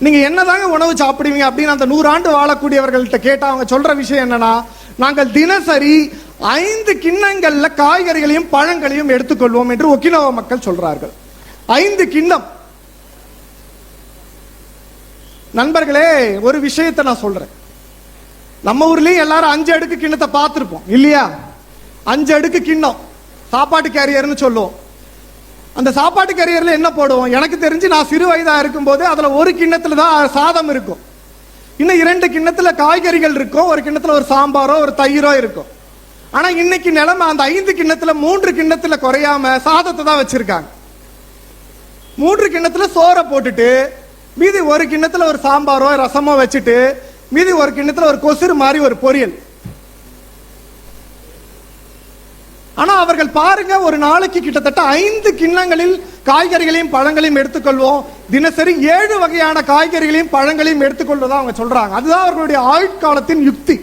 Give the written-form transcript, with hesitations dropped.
நீங்க என்னதாங்க உணவு சாப்பிடுவீங்க அப்படின்னு அந்த 100 ஆண்டு வாழக்கூடியவர்கள்ட்ட கேட்டா அவங்க சொல்ற விஷயம் என்னன்னா, நாங்கள் தினசரி 5 கிண்ணங்கள்ல காய்கறிகளையும் பழங்களையும் எடுத்துக்கொள்வோம் என்று ஒக்கினவா மக்கள் சொல்றார்கள். 5 கிண்ணம். நண்பர்களே, ஒரு விஷயத்தை நான் சொல்றேன். நம்ம ஊர்லயும் எல்லாரும் 5 அடுக்கு கிண்ணத்தை பார்த்திருப்போம் இல்லையா? 5 அடுக்கு கிண்ணம், சாப்பாட்டு கேரியர்னு சொல்லுவோம். அந்த சாப்பாட்டு கேரியர்ல என்ன போடுவோம்? எனக்கு தெரிஞ்சு நான் சிறு வயதா இருக்கும் போது அதுல ஒரு கிண்ணத்துல தான் சாதம் இருக்கும், இன்னும் 2 கிண்ணத்துல காய்கறிகள் இருக்கும், ஒரு கிண்ணத்துல ஒரு சாம்பாரோ ஒரு தயிரோ இருக்கும். ஆனா இன்னைக்கு நிலைமை அந்த 5 கிண்ணத்துல 3 கிண்ணத்துல குறையாம சாதத்தை தான் வச்சிருக்காங்க. 3 கிண்ணத்துல சோறை போட்டுட்டு மீதி ஒரு கிண்ணத்துல ஒரு சாம்பாரோ ரசமோ வச்சுட்டு மீதி ஒரு கிண்ணத்துல ஒரு கொசுறு மாதிரி ஒரு பொரியல். ஆனா அவர்கள் பாருங்க, ஒரு நாளைக்கு கிட்டத்தட்ட 5 கிண்ணங்களில் காய்கறிகளையும் பழங்களையும் எடுத்துக்கொள்வோம். தினசரி 7 வகையான காய்கறிகளையும் பழங்களையும் எடுத்துக்கொள்வதா அவங்க சொல்றாங்க. அதுதான் அவர்களுடைய ஆயுட்காலத்தின் யுக்தி.